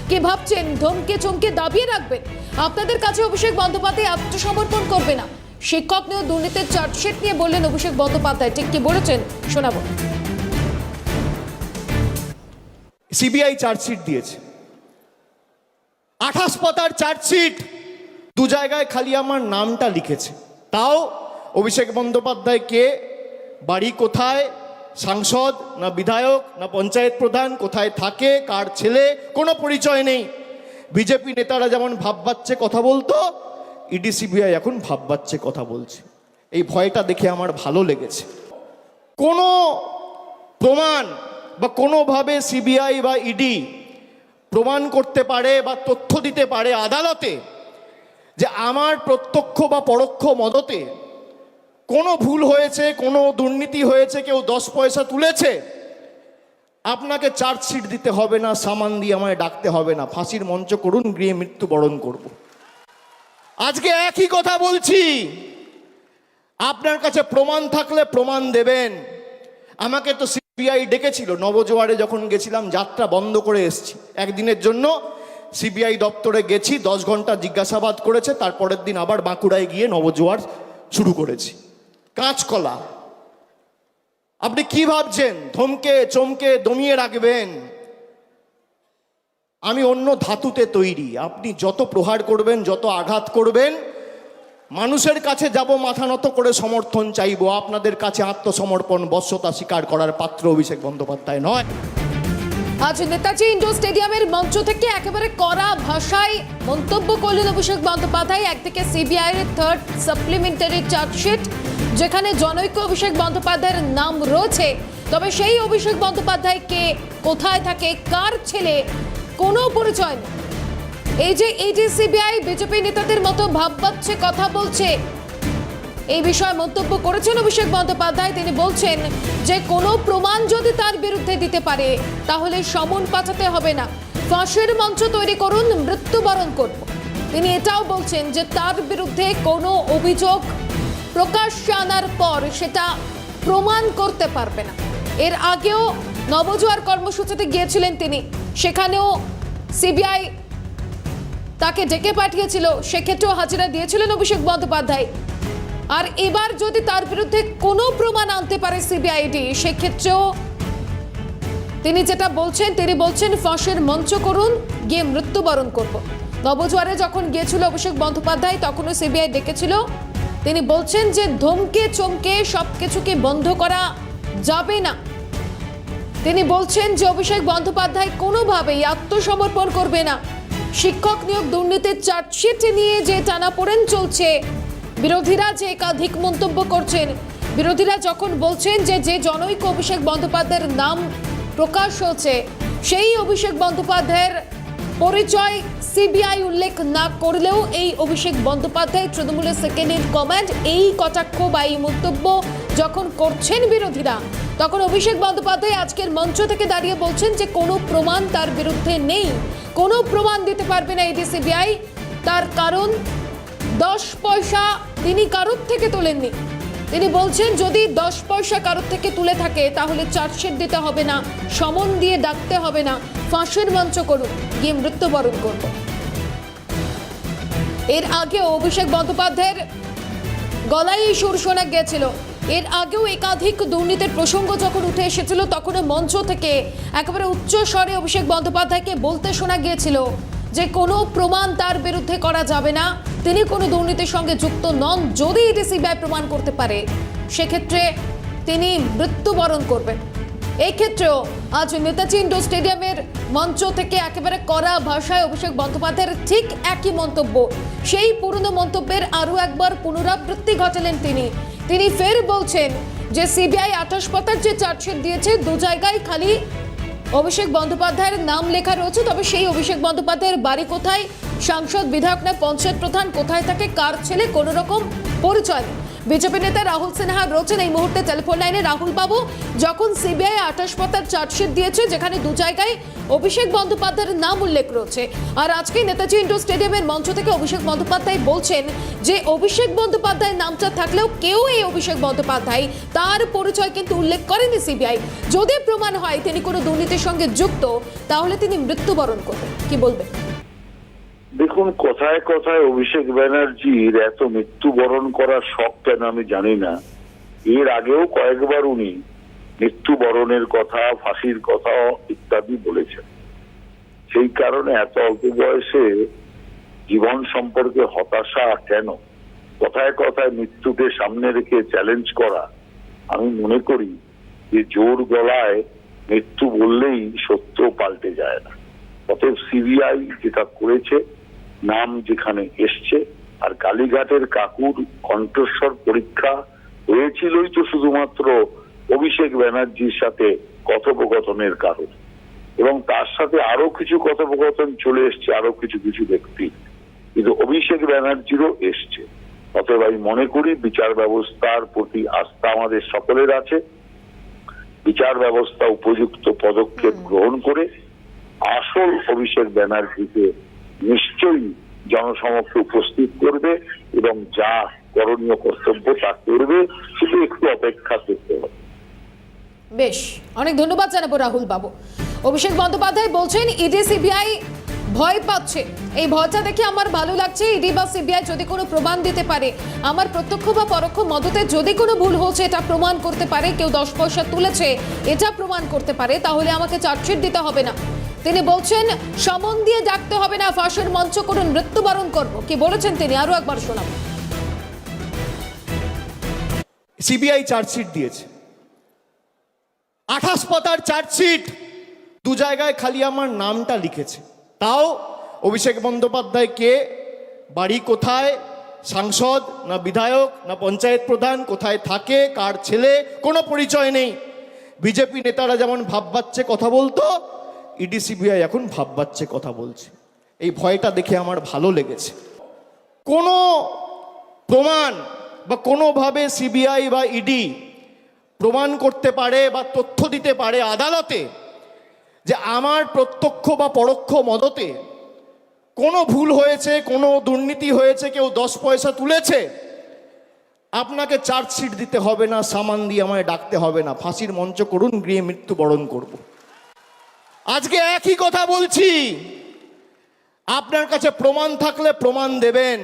কে ভাবছেন ধমকে চমকে দাবিয়ে রাখবেন? আপনাদের কাছে অভিষেক বন্দ্যোপাধ্যায় আত্মসমর্পণ করবে না। শিক্ষক নিয়োগ দুর্নীতির চার্জশিট নিয়ে বললেন অভিষেক বন্দ্যোপাধ্যায়, ঠিক কি বলেছেন শোনাবো। সিবিআই চার্জশিট দিয়েছে, 28 পাতার চার্জশিট, 2 জায়গায় খালি আমার নামটা লিখেছে। তাও অভিষেক বন্দ্যোপাধ্যায় কে, বাড়ি কোথায়, সাংসদ না বিধায়ক না পঞ্চায়েত প্রধান, কোথায় থাকে, কার ছেলে, কোনো পরিচয় নেই। বিজেপি নেতারা যেমন ভাববাচ্ছে কথা বলতো, ইডি সিবিআই এখন ভাববাচ্ছে কথা বলছে। এই ভয়টা দেখে আমার ভালো লেগেছে। কোনো প্রমাণ বা কোনোভাবে সিবিআই বা ইডি প্রমাণ করতে পারে বা তথ্য দিতে পারে আদালতে যে আমার প্রত্যক্ষ বা পরোক্ষ মদতে কোনো ভুল হয়েছে, কোনো দুর্নীতি হয়েছে, কেউ 10 পয়সা তুলেছে, আপনাকে চার্জশিট দিতে হবে না, সামান দিয়ে আমায় ডাকতে হবে না, ফাঁসির মঞ্চ করুন, গিয়ে মৃত্যুবরণ করব। আজকে একই কথা বলছি, আপনার কাছে প্রমাণ থাকলে প্রমাণ দেবেন। আমাকে তো সিবিআই ডেকেছিল, নবজোয়ারে যখন গেছিলাম যাত্রা বন্ধ করে এসেছি, একদিনের জন্য সিবিআই দপ্তরে গেছি, 10 ঘন্টা জিজ্ঞাসাবাদ করেছে, তারপরের দিন আবার বাঁকুড়ায় গিয়ে নবজোয়ার শুরু করেছি। কাঁচকলা, আপনি কি ভাবছেন ধমকে চমকে দমিয়ে রাখবেন? আমি অন্য ধাতুতে তৈরি। আপনি যত প্রহার করবেন, যত আঘাত করবেন, মানুষের কাছে যাব মাথা নত করে সমর্থন চাইবো। আপনাদের কাছে আত্মসমর্পণ, বশ্যতা স্বীকার করার পাত্র অভিষেক বন্দ্যোপাধ্যায় নয়। আজ নেতাজি ইন্ডোর স্টেডিয়ামের মঞ্চ থেকে একেবারে কড়া ভাষায় মন্তব্য করলেন অভিষেক বন্দ্যোপাধ্যায়। একদিকে সিবিআই এর 3rd সাপ্লিমেন্টারি চার্জশিট, যেখানে জনৈক অভিষেক বন্দ্যোপাধ্যায়ের নাম রয়েছে, তবে সেই অভিষেক বন্দ্যোপাধ্যায় কে, কোথায় থাকে, কার ছেলে, কোনো পরিচয় নেই। এই যে ইডি সিবিআই বিজেপি নেতাদের মতো ভাববাচ্ছে কথা বলছে, এই বিষয়ে মন্তব্য করেছেন অভিষেক বন্দ্যোপাধ্যায়। তিনি বলছেন যে কোনো প্রমাণ যদি তার বিরুদ্ধে দিতে পারে তাহলে সমন পাঠাতে হবে না, ফাঁসির মঞ্চ তৈরি করুন, মৃত্যুবরণ করব। তিনি এটাও বলছেন যে তার বিরুদ্ধে কোনো অভিযোগ প্রকাশ্যে আনার পর সেটা প্রমাণ করতে পারবে না। এর আগেও নবজোয়ার কর্মসূচিতে গিয়েছিলেন তিনি, সেখানেও সিবিআই তাকে ডেকে পাঠিয়েছিল, সেক্ষেত্রেও হাজিরা দিয়েছিলেন অভিষেক বন্দ্যোপাধ্যায়। আর এবার যদি তার বিরুদ্ধে কোনো প্রমাণ আনতে পারে সিবিআইডি, সেক্ষেত্রেও তিনি যেটা বলছেন, তিনি বলছেন ফাঁসির মঞ্চ করুন, গিয়ে মৃত্যুবরণ করব। নবজোয়ারে যখন গিয়েছিল অভিষেক বন্দ্যোপাধ্যায়, তখনও সিবিআই ডেকেছিল। তিনি বলছেন যে ধমকে চমকে সবকিছুকে বন্ধ করা যাবে না। তিনি বলছেন যে অভিষেক বন্দ্যোপাধ্যায় কোনোভাবেই আত্মসমর্পণ করবে না। শিক্ষক নিয়োগ দুর্নীতির চার্জশিট নিয়ে যে টানাপোড়েন চলছে, বিরোধীরা যে একাধিক মন্তব্য করছেন, বিরোধীরা যখন বলছেন যে যে জনৈক অভিষেক বন্দ্যোপাধ্যায়ের নাম প্রকাশ হচ্ছে, সেই অভিষেক বন্দ্যোপাধ্যায়ের পরিচয় সিবিআই উল্লেখ না করলেও এই অভিষেক বন্দ্যোপাধ্যায় তৃণমূলের সেকেন্ড ইন কমান্ড, এই কটাক্ষ বা এই মন্তব্য যখন করছেন বিরোধীরা, তখন অভিষেক বন্দ্যোপাধ্যায় আজকের মঞ্চ থেকে দাঁড়িয়ে বলছেন যে কোনো প্রমাণ তার বিরুদ্ধে নেই, কোনো প্রমাণ দিতে পারবে না ইডি সিবিআই। তার কারণ 10 পয়সা তিনি কারোর থেকে তোলেননি। তিনি বলছেন যদি 10 পয়সা কারোর থেকে তুলে থাকে তাহলে চার্জশিট দিতে হবে না, সমন দিয়ে ডাকতে হবে না, ফাঁসির মঞ্চ করুন, গিয়ে মৃত্যুবরণ করব। এর আগেও অভিষেক বন্দ্যোপাধ্যায়ের গলায় সুর শোনা গিয়েছিল। এর আগেও একাধিক দুর্নীতির প্রসঙ্গ যখন উঠে এসেছিল, তখনও মঞ্চ থেকে একেবারে উচ্চ স্বরে অভিষেক বন্দ্যোপাধ্যায়কে বলতে শোনা গিয়েছিল যে কোনো প্রমাণ তার বিরুদ্ধে করা যাবে না, তিনি কোনো দুর্নীতির সঙ্গে যুক্ত নন। যদি এটি সিবিআই প্রমাণ করতে পারে সেক্ষেত্রে তিনি মৃত্যুবরণ করবেন। এই ক্ষেত্রেও আজ নেতাজি ইন্ডোর স্টেডিয়ামের মঞ্চ থেকে একেবারে কড়া ভাষায় অভিষেক বন্দ্যোপাধ্যায়ের ঠিক একই মন্তব্য, সেই পুরনো মন্তব্যের আরও একবার পুনরাবৃত্তি ঘটালেন তিনি ফের বলছেন যে সিবিআই 28 পাতার যে চার্জশিট দিয়েছে, 2 জায়গায় খালি অভিষেক বন্দ্যোপাধ্যায়ের নাম লেখা রয়েছে, তবে সেই অভিষেক বন্দ্যোপাধ্যায়ের বাড়ি কোথায়, সাংসদ বিধায়ক না পঞ্চায়েত প্রধান, কোথায় থাকে, কার ছেলে, কোনো রকম পরিচয় নেই। বিজেপি নেতা রাহুল সিনহা রয়েছেন এই মুহূর্তে টেলিফোন লাইনে। রাহুল বাবু, যখন সিবিআই 28 পাতার চার্জশিট দিয়েছে, যেখানে 2 জায়গায় অভিষেক বন্দ্যোপাধ্যায়ের নাম উল্লেখ রয়েছে। আর আজকে নেতাজি ইন্ডোর স্টেডিয়ামের মঞ্চ থেকে অভিষেক বন্দ্যোপাধ্যায় বলছেন যে অভিষেক বন্দ্যোপাধ্যায়ের নামটা থাকলেও কেউ এই অভিষেক বন্দ্যোপাধ্যায় তার পরিচয় কিন্তু উল্লেখ করেনি সিবিআই। যদি প্রমাণ হয় তিনি কোনো দুর্নীতির সঙ্গে যুক্ত, তাহলে তিনি মৃত্যুবরণ করবেন। কি বলবেন? দেখুন, কথায় কথায় অভিষেক ব্যানার্জির এত মৃত্যুবরণ করার শখ কেন আমি জানি না। এর আগেও কয়েকবার উনি মৃত্যুবরণের কথা, ফাঁসির কথা ইত্যাদি বলেছেন। সেই কারণে এত অল্প বয়সে জীবন সম্পর্কে হতাশা কেন? কথায় কথায় মৃত্যুকে সামনে রেখে চ্যালেঞ্জ করা, আমি মনে করি যে জোর গলায় মৃত্যু বললেই সত্য পাল্টে যায় না। অতএব সিবিআই যেটা করেছে, নাম যেখানে এসছে, আর কালীঘাটের কাকুর কণ্ঠস্বর পরীক্ষা হয়েছিলই তো শুধুমাত্র অভিষেক ব্যানার্জির সাথে কথোপকথনের কারণ, এবং তার সাথে আরো কিছু কথোপকথন চলে এসছে আরো কিছু কিছু ব্যক্তি, কিন্তু অভিষেক ব্যানার্জিরও এসছে। অতএব আমি মনে করি বিচার ব্যবস্থার প্রতি আস্থা আমাদের সকলের আছে। বিচার ব্যবস্থা উপযুক্ত পদক্ষেপ গ্রহণ করে আসল অভিষেক ব্যানার্জিকে নিশ্চয়ই জনসমক্ষে উপস্থিত করবে এবং যা করণীয় কর্তব্য তা করবে, শুধু একটু অপেক্ষা করতে হবে। বেশ, অনেক ধন্যবাদ জানাবো রাহুল বাবু। অভিষেক বন্দ্যোপাধ্যায় বলছেন ইডি সিবিআই ভয় পাচ্ছে, এই ভয়টা দেখে আমার ভালো লাগছে। ইডি বা সিবিআই যদি কোনো প্রমাণ দিতে পারে, আমার প্রত্যক্ষ বা পরোক্ষ মদতে যদি কোনো ভুল হচ্ছে এটা প্রমাণ করতে পারে, কেউ 10 পয়সা তুলেছে এটা প্রমাণ করতে পারে, তাহলে আমাকে চার্জশিট দিতে হবে না। তিনি বলছেন সমন দিয়ে ডাকতে হবে না, ফাঁসের মঞ্চ করুন, মৃত্যুবরণ করব। কি বলেছেন তিনি, আরো একবার শোনাবো। সিবিআই চার্জশিট দিয়েছে, 28 পাতার চার্জশিট, 2 জায়গায় খালি আমার নামটা লিখেছে। তাও অভিষেক বন্দ্যোপাধ্যায় কে, বাড়ি কোথায়, সাংসদ না বিধায়ক না পঞ্চায়েত প্রধান, কোথায় থাকে, কার ছেলে, কোনো পরিচয় নেই। বিজেপি নেতারা যেমন ভাববাচ্ছে কথা বলতো, ইডি সিবিআই এখন ভাববাচ্ছে কথা বলছে। এই ভয়টা দেখে আমার ভালো লেগেছে। কোনো প্রমাণ বা কোনোভাবে সিবিআই বা ইডি প্রমাণ করতে পারে বা তথ্য দিতে পারে আদালতে যে আমার প্রত্যক্ষ বা পরোক্ষ মদতে কোনো ভুল হয়েছে, কোনো দুর্নীতি হয়েছে, কেউ 10 পয়সা তুলেছে, আপনাকে চার্জশিট দিতে হবে না, সামান দিয়ে আমায় ডাকতে হবে না, ফাঁসির মঞ্চ করুন, গিয়ে মৃত্যুবরণ করব। আজকে একই কথা বলছি, আপনার কাছে প্রমাণ থাকলে প্রমাণ দেবেন।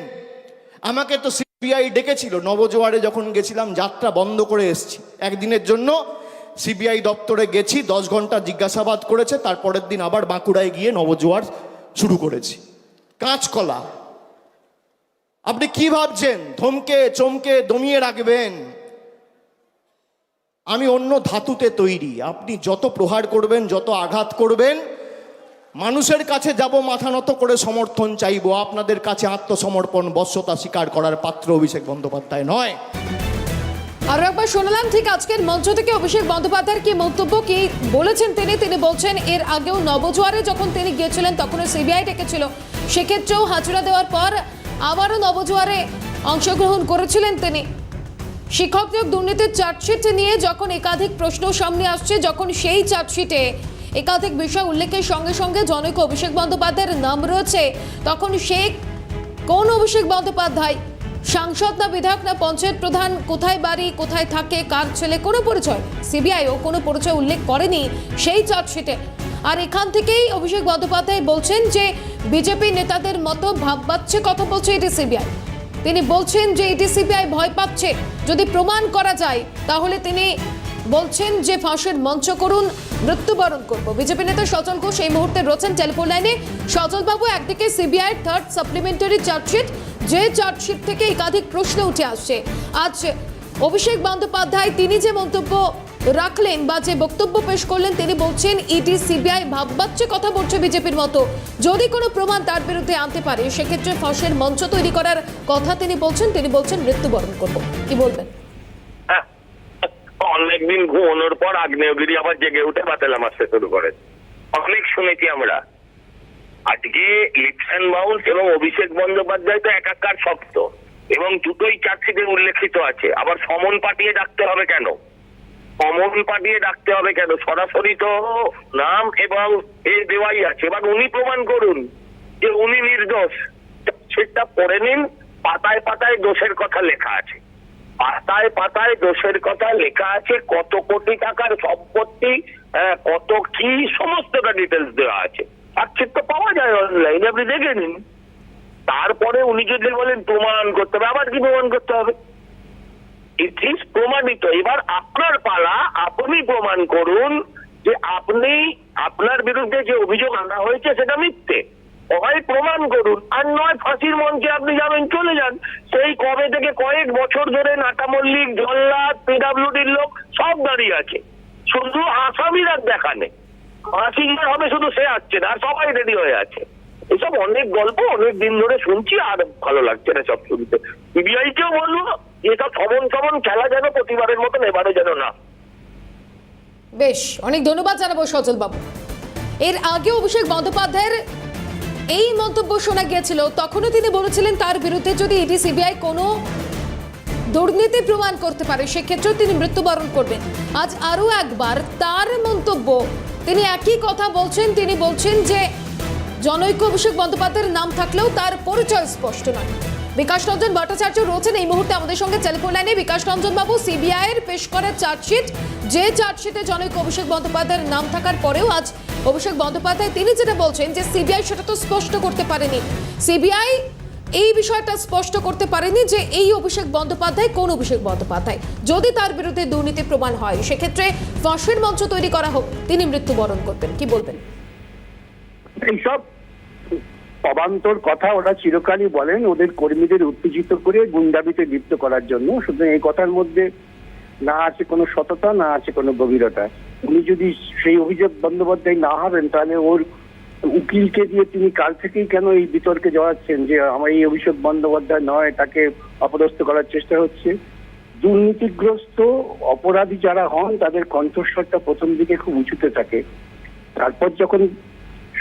আমাকে তো সিবিআই ডেকেছিল, নবজোয়ারে যখন গেছিলাম যাত্রা বন্ধ করে এসেছি, একদিনের জন্য সিবিআই দপ্তরে গেছি, 10 ঘন্টা জিজ্ঞাসাবাদ করেছে, তারপরের দিন আবার বাঁকুড়ায় গিয়ে নবজোয়ার শুরু করেছি। কাঁচকলা, আপনি কি ভাবছেন ধমকে চমকে দমিয়ে রাখবেন? আমি অন্য ধাতুতে তৈরি, আপনি যত প্রহার করবেন, যত আঘাত করবেন, মানুষের কাছে যাব মাথা নত করে সমর্থন চাইবো। আপনাদের কাছে আত্মসমর্পণ, বশ্যতা স্বীকার করার পাত্র অভিষেক বন্দ্যোপাধ্যায় নয়। আরো একবার শোনালাম ঠিক আজকের মঞ্চ থেকে অভিষেক বন্দ্যোপাধ্যায়ের কি বক্তব্য, কি বলেছেন তিনি বলছেন এর আগেও নবজোয়ারে যখন তিনি গিয়েছিলেন তখনও সিবিআই ডেকেছিল, সেক্ষেত্রেও হাজিরা দেওয়ার পর আবারও নবজোয়ারে অংশগ্রহণ করেছিলেন তিনি। শিক্ষক নিয়োগ দুর্নীতির চার্জশিট নিয়ে যখন একাধিক প্রশ্ন সামনে আসছে, যখন সেই চার্জশিটে একাধিক বিষয় উল্লেখের সঙ্গে সঙ্গে জনৈক অভিষেক বন্দ্যোপাধ্যায়ের নাম রয়েছে, তখন সে কোন অভিষেক বন্দ্যোপাধ্যায়, সাংসদ না বিধায়ক না পঞ্চায়েত প্রধান, কোথায় বাড়ি, কোথায় থাকে, কার ছেলে, কোনো পরিচয় সিবিআইও কোনো পরিচয় উল্লেখ করেনি সেই চার্জশিটে। আর এখান থেকেই অভিষেক বন্দ্যোপাধ্যায় বলছেন যে বিজেপি নেতাদের মতো ভাববাচ্ছে কথা বলছে ইডি সিবিআই। তিনি বলছেন যে ইডি সিবিআই ভয় পাচ্ছে, যদি প্রমাণ করা যায় তাহলে তিনি বলছেন যে ফাঁসের মঞ্চ করুন, মৃত্যুবরণ করব। বিজেপি নেতা সজল ঘোষ এই মুহূর্তে রয়েছেন টেলিফোন লাইনে। সজল বাবু, একদিকে সিবিআই 3rd সাপ্লিমেন্টারি চার্জশিট, যে চার্জশিট থেকে একাধিক প্রশ্ন উঠে আসছে, আজ অভিষেক বন্দ্যোপাধ্যায় তিনি যে মন্তব্য রাখলেন বা যে বক্তব্য পেশ করলেন, তিনি বলছেন ইডি সিবিআই ভাববাচ্ছে কথা বলছে বিজেপির মতো, যদি কোনো প্রমাণ তার বিরুদ্ধে আনতে পারে সেক্ষেত্রে ফাঁসের মঞ্চ তৈরি করার কথা তিনি বলছেন মৃত্যুবরণ করব। কি বলবেন? অনেকদিন ঘুমানোর পর আগ্নেয়গিরি আবার জেগে উঠে বাতেলা মারতে শুরু করে, অনেক শুনেছি আমরা। আজকে লিপস অ্যান্ড বাউন্স এবং অভিষেক বন্দ্যোপাধ্যায় তো একাকার শব্দ, এবং দুটোই চার্জশিটে উল্লেখিত আছে, আবার সমন পাঠিয়ে ডাকতে হবে কেন? অমল পাঠিয়ে ডাকতে হবে কেন? সরাসরি তো নাম এবং এ দেওয়াই আছে। এবার উনি প্রমাণ করুন যে উনি নির্দোষ। সেটা পড়ে নিন, পাতায় পাতায় দোষের কথা লেখা আছে, পাতায় পাতায় দোষের কথা লেখা আছে, কত কোটি টাকার সম্পত্তি, কত কি, সমস্তটা ডিটেলস দেওয়া আছে। চার্জশিট তো পাওয়া যায় অনলাইনে, আপনি দেখে নিন। তারপরে উনি যদি বলেন প্রমাণ করতে হবে, আবার কি প্রমাণ করতে হবে? ইট ইজ প্রমাণিত। এবার আপনার পালা, আপনি প্রমাণ করুন যে আপনার বিরুদ্ধে যে অভিযোগ আনা হয়েছে সেটা মিথ্যে। হয় প্রমাণ করুন, আর নয় ফাঁসির মঞ্চে আপনি যাবেন, চলে যান। সেই কবে থেকে কয়েক বছর ধরে নাটা মল্লিক, জল্লাদ, পিডাব্লিউডির লোক সব দাঁড়িয়ে আছে, শুধু আসামিরা দেখা নেই। ফাঁসি হবে শুধু সে আসছে না, আর সবাই রেডি হয়ে আছে। এসব অনেক গল্প অনেক দিন ধরে শুনছি, আর ভালো লাগছে না সব শুনতে। সিবিআই কেও বলবো এটা সবন খেলা যেন প্রতিবারের মতন এবারে যেন না। বেশ, অনেক ধন্যবাদ জানাবো সজল বাবু। এর আগে অভিষেক বন্দ্যোপাধ্যায়ের এই মন্তব্য শোনা গিয়েছিল, তখনও তিনি বলেছিলেন তার বিরুদ্ধে যদি ইডি সিবিআই কোনো দুর্নীতি প্রমাণ করতে পারে সেক্ষেত্রেও তিনি মৃত্যুবরণ করবেন। আজ আরও একবার তার মন্তব্য, তিনি একই কথা বলছেন। তিনি বলছেন যে জনৈক অভিষেক বন্দ্যোপাধ্যায়ের নাম থাকলেও তার পরিচয় স্পষ্ট নয়। বিকাশ রঞ্জন ভট্টাচার্য রয়েছেন এই মুহূর্তে আমাদের সঙ্গে টেলিফোন লাইনে। বিকাশ রঞ্জন বাবু, সিবিআই এর পেশ করা চার্জশিট, যে চার্জশিটে জনৈক অভিষেক বন্দ্যোপাধ্যায়ের নাম থাকার পরেও আজ অভিষেক বন্দ্যোপাধ্যায় তিনি যেটা বলছেন যে সিবিআই সেটা তো স্পষ্ট করতে পারেনি। সিবিআই এই বিষয়টা স্পষ্ট করতে পারেনি যে এই অভিষেক বন্দ্যোপাধ্যায় কোন অভিষেক বন্দ্যোপাধ্যায়। যদি তার বিরুদ্ধে দুর্নীতি প্রমাণ হয় সেক্ষেত্রে ফাঁসির মঞ্চ তৈরি করা হোক, তিনি মৃত্যুবরণ করবেন। কি বলবেন? এইসব অবান্তর কথা ওরা চিরকালই বলেন ওদের কর্মীদের উত্তেজিত করে গুন্ডামিতে লিপ্ত করার জন্য। সুতরাং এই কথার মধ্যে না আছে কোনো সততা, না আছে কোনো গভীরতা। উনি যদি সেই অভিযোগ বন্দ্যোপাধ্যায় না হবেন তাহলে ওর উকিলকে দিয়ে তিনি কাল থেকেই কেন এই বিতর্কে জড়াচ্ছেন যে আমার এই অভিষেক বন্দ্যোপাধ্যায় নয়, তাকে অপদস্থ করার চেষ্টা হচ্ছে। দুর্নীতিগ্রস্ত অপরাধী যারা হন তাদের কণ্ঠস্বরটা প্রথম দিকে খুব উঁচুতে থাকে, তারপর যখন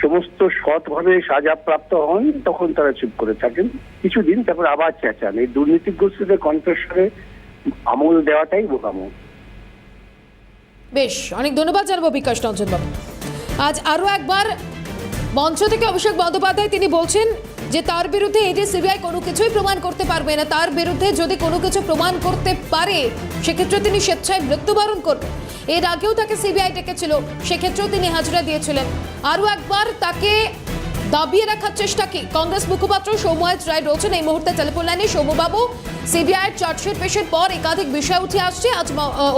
সমস্ত সৎভাবে সাজাপ্রাপ্ত হন তখন তারা চুপ করে থাকেন কিছুদিন, তারপর আবার চেঁচান। এই দুর্নীতিগ্রস্তদের কণ্ঠস্বরে আমল দেওয়াটাই বোকামো। বেশ, অনেক ধন্যবাদ জানাবো বিকাশ রঞ্জন বাবু। আজ আরও একবার মঞ্চ থেকে অভিষেক বন্দ্যোপাধ্যায় তিনি বলছেন যে তার বিরুদ্ধে ইডি সিবিআই কোনো কিছুই প্রমাণ করতে পারবে না। তার বিরুদ্ধে যদি কোনো কিছু প্রমাণ করতে পারে সেক্ষেত্রে তিনি স্বেচ্ছায় মৃত্যুবরণ করবেন। এর আগেও তাকে সিবিআই ডেকেছিল, সেক্ষেত্রেও তিনি হাজিরা দিয়েছিলেন। আরও একবার তাকে দাবিয়ে রাখার চেষ্টা কি? কংগ্রেস মুখপাত্র সৌম্য রায় রয়েছেন এই মুহূর্তে টেলিফোন লাইনে। সৌম্যবাবু, সিবিআই চার্জশিট পেশের পর একাধিক বিষয় উঠে আসছে। আজ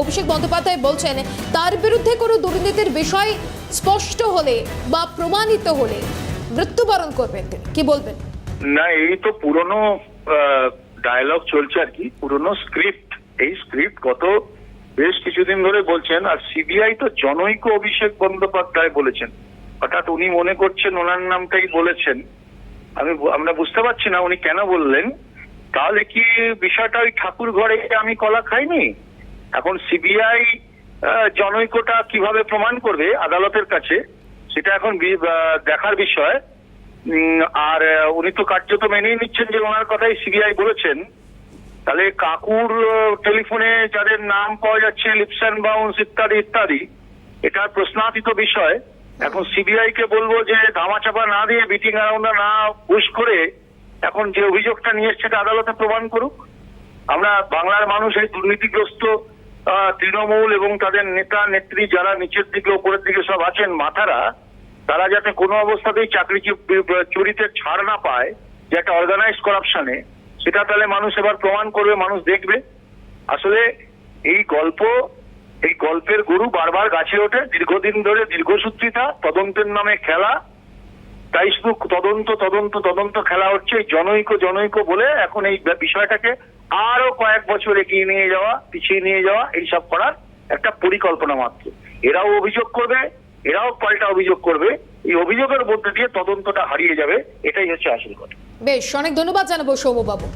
অভিষেক বন্দ্যোপাধ্যায় বলছেন তার বিরুদ্ধে কোনো দুর্নীতির বিষয় স্পষ্ট হলে বা প্রমাণিত হলে মৃত্যুবরণ করবেন তিনি। কি বলবেন? না, এই তো পুরনো ডায়ালগ চলছে আর কি, পুরনো স্ক্রিপ্ট। এই স্ক্রিপ্ট গত বেশ কিছুদিন ধরে বলছেন। আর সিবিআই তো জনৈক অভিষেক বন্দ্যোপাধ্যায় বলেছেন, হঠাৎ উনি মনে করছেন ওনার নামটাই বলেছেন। আমরা বুঝতে পারছি না উনি কেন বললেন। তাহলে কি বিষয়টা ওই ঠাকুর ঘরে আমি কলা খাইনি? এখন সিবিআই জনৈকটা কিভাবে প্রমাণ করবে আদালতের কাছে, সেটা এখন দেখার বিষয়। আর উনি তো কার্যত মেনেই নিচ্ছেন যে ওনার কথাই সিবিআই বলেছেন। তাহলে কাকুর টেলিফোনে যাদের নাম পাওয়া যাচ্ছে, লিপস অ্যান্ড বাউন্স ইত্যাদি ইত্যাদি, এটা প্রশ্নাতীত বিষয়। এখন সিবিআই কে বলবো যে ধামাচাপা না দিয়ে, বিটিং অ্যারাউন্ড না পুশ করে এখন যে অভিযোগটা নিয়ে এসছে সেটা আদালতে প্রমাণ করুক। আমরা বাংলার মানুষ এই দুর্নীতিগ্রস্ত তৃণমূল এবং তাদের নেতা নেত্রী যারা নিচের দিকে ওপরের দিকে সব আছেন মাথারা, তারা যাতে কোনো অবস্থাতেই চাকরি চুরিতে ছাড় না পায়, যে একটা অর্গানাইজ করাপশনে, সেটা তাহলে মানুষ এবার প্রমাণ করবে, মানুষ দেখবে। আসলে এই গল্পের গরু বারবার গাছে ওঠে, দীর্ঘদিন ধরে দীর্ঘসূত্রিতা, তদন্তের নামে খেলা। তাই শুধু তদন্ত খেলা হচ্ছে। এই জনৈক বলে এখন এই বিষয়টাকে আরো কয়েক বছর এগিয়ে নিয়ে যাওয়া, পিছিয়ে নিয়ে যাওয়া, এইসব করার একটা পরিকল্পনা মাত্র। এরাও অভিযোগ করবে, এরাও পাল্টা অভিযোগ করবে। এই অভিযোগের মধ্যে দিয়ে তদন্তটা হারিয়ে যাবে, এটাই হচ্ছে আসল কথা। বেশ, অনেক ধন্যবাদ জানাবো সৌম্যবাবু।